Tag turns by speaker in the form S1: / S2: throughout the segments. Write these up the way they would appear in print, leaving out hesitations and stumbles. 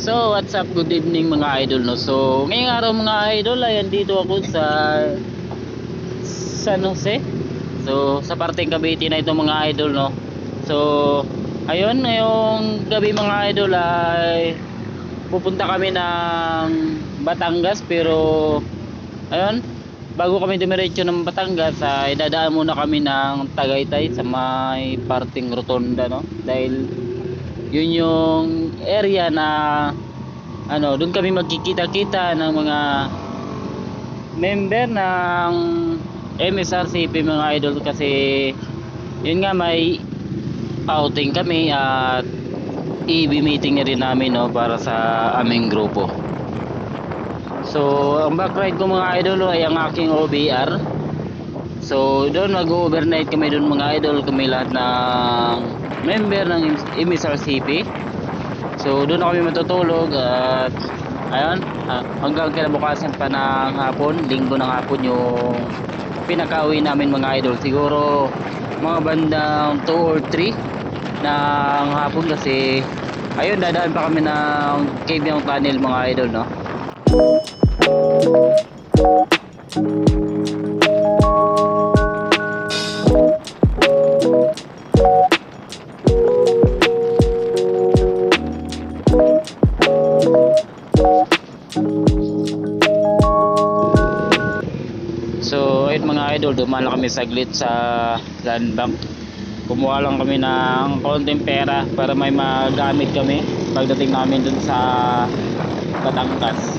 S1: So, what's up? Good evening mga idol, no? So, ngayong araw mga idol ay andito ako sa San Jose. So, sa parteng Cavite na ito mga idol, no? So, ayun, ngayong gabi mga idol ay pupunta kami ng Batangas. Pero, ayun, bago kami dumiretso ng Batangas ay dadaan muna kami ng Tagaytay sa may parteng Rotonda, no? Dahil yun yung area na doon kami magkikita-kita ng mga member ng MSRCP mga idol, kasi yun nga may outing kami at EB meeting na rin namin, no, para sa aming grupo. So ang backride ko mga idol ay ang aking OBR. So doon mag-overnight kami doon mga idol, kami lahat ng member ng MSRCP. So doon na kami matutulog at ayun, hanggang kinabukasan pa ng hapon, linggo ng hapon yung pinaka-uwi namin mga idol. Siguro mga bandang 2 or 3 ng hapon, kasi ayun, dadaan pa kami ng cave yung tunnel mga idol, no. So ayun mga idol, dumaan lang kami saglit sa land bank. Kumuha lang kami ng konting pera para may magamit kami pagdating namin dun sa Batangas.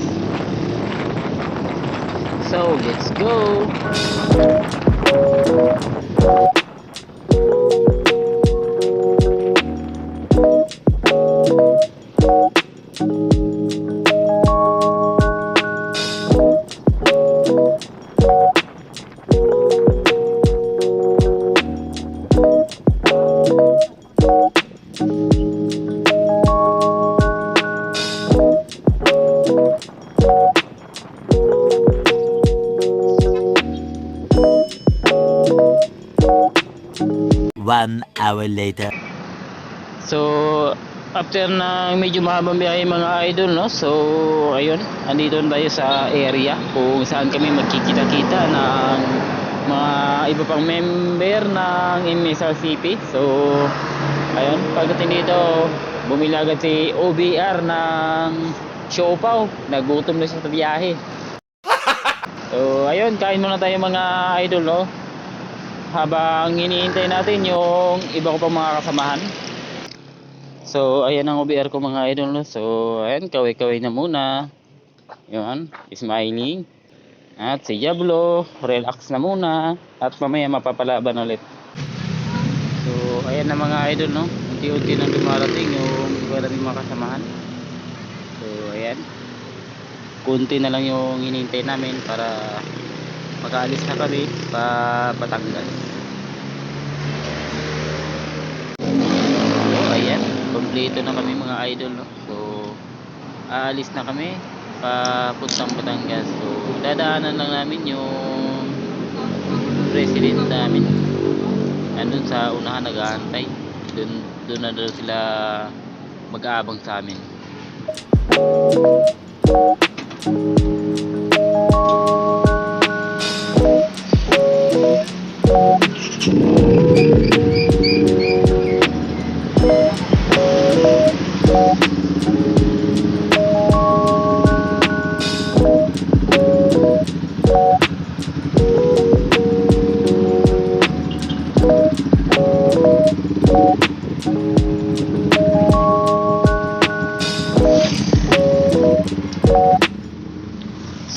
S1: So let's go.
S2: One hour later.
S1: So after na medyo mahabang biyahe mga idol, no. So ayun, andito na tayo sa area kung saan kami magkikita-kita ng mga iba pang member ng MSRCP. So ayun, pagdating dito bumili agad si OBR ng siopaw, nagutom na siya sa biyahe. So ayun, kain muna tayo mga idol, no, habang iniintay natin yung iba ko pang mga kasamahan. So ayan ang OBR ko mga idol, no. So ayan, kaway-kaway na muna. Yun, smiling. At si Diablo, relax na muna. At mamaya mapapalaban ulit. So ayan na mga idol, no. Unti-unti nang dumarating yung iba nating mga kasamahan. So ayan, kunti na lang yung hinihintay namin para mag-aalis na kami pa Batangas. So ayan, kompleto na kami mga idol, no? So aalis na kami papuntang Batangas. So dadaanan lang namin yung president namin, andun sa unahan nag-aantay. Doon na daw sila mag-aabang sa amin.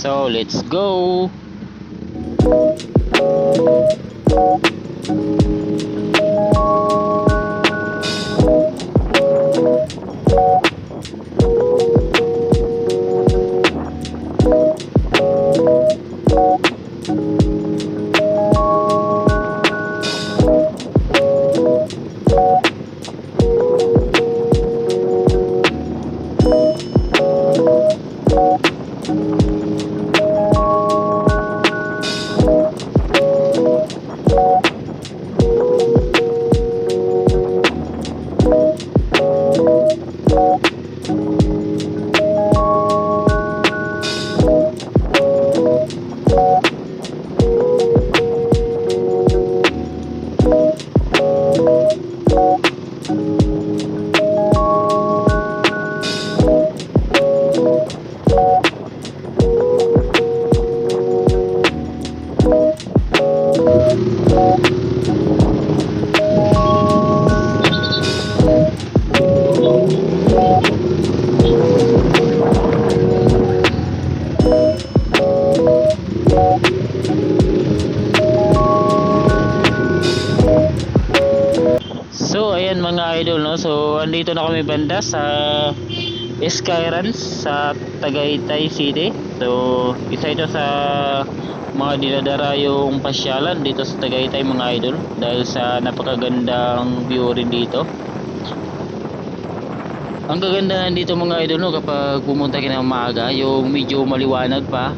S1: So let's go. idol, no? So andito na kami banda sa Skyrans sa Tagaytay City. So isa ito sa mga dinadara yung pasyalan dito sa Tagaytay mga idol, dahil sa napakagandang view rin dito. Ang kagandahan dito mga idol, no, kapag pumunta ka ng maaga, yung medyo maliwanag pa,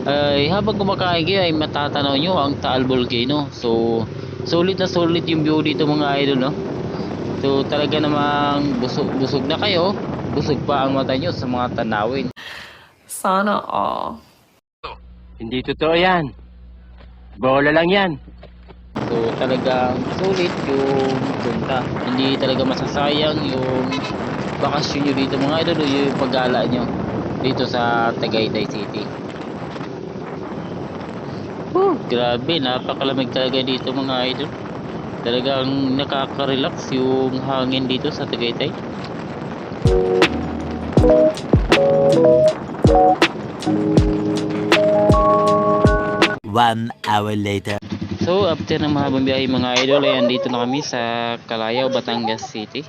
S1: ay habang kumakain kayo ay matatanaw nyo ang Taal Volcano. So sulit na sulit yung view dito mga idol, no. So talaga namang busog na kayo, busog pa ang mata nyo sa mga tanawin.
S2: Sana all.
S3: Hindi totoo yan. Bola lang yan.
S1: So talagang sulit yung punta. Hindi talaga masasayang yung bakasyon nyo dito mga idol, o yung paggala nyo dito sa Tagaytay City. Grabe, napakalamig talaga dito mga idol. Talagang nakaka-relax yung hangin dito sa Tagaytay.
S4: One hour later.
S1: So after ng mahabang biyahe mga idol, ay andito na kami sa Calao, Batangas City.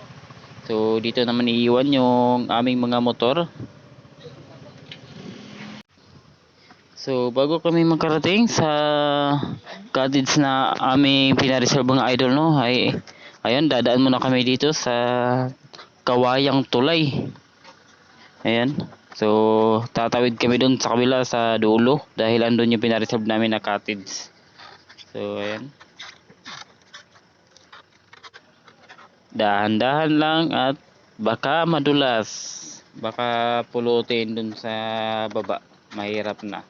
S1: So dito naman iiwan yung aming mga motor. So bago kami makarating sa cottage na aming pinareserve mga idol, no, ay ayun, dadaan muna kami dito sa Kawayang Tulay. Ayan. So tatawid kami doon sa kabila sa dulo dahil andun yung pinareserve namin na cottage. So ayan. Dahan-dahan lang at baka madulas. Baka pulutin dun sa baba. Mahirap na.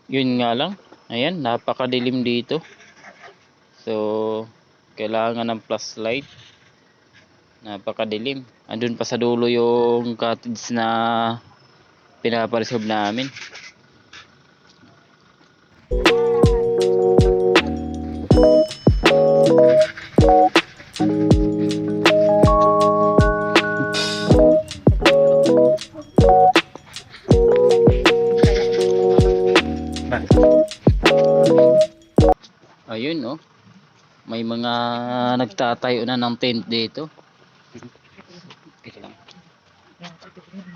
S1: Yun nga lang. Ayan, napakadilim dito. So, kailangan ng flashlight. Napakadilim. Andun pa sa dulo yung cottage na pinapareserve namin. Ayun, oh. May mga nagtatayo na ng tent dito.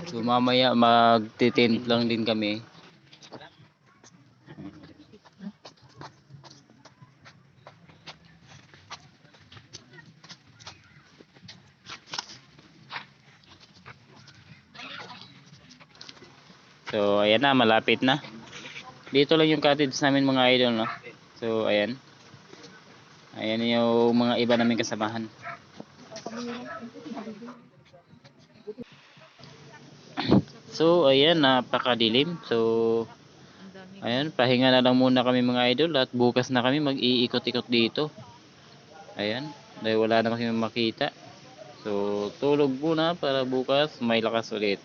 S1: So mamaya magte-tent lang din kami. So ayan na, malapit na. Dito lang yung cottage namin mga idol, no. So ayan. Ayan yung mga iba naming kasamahan. So ayan, napakadilim. So ayan, pahinga na lang muna kami mga idol at bukas na kami mag-iikot-ikot dito. Ayan, dahil wala na kami makita. So tulog muna para bukas may lakas ulit.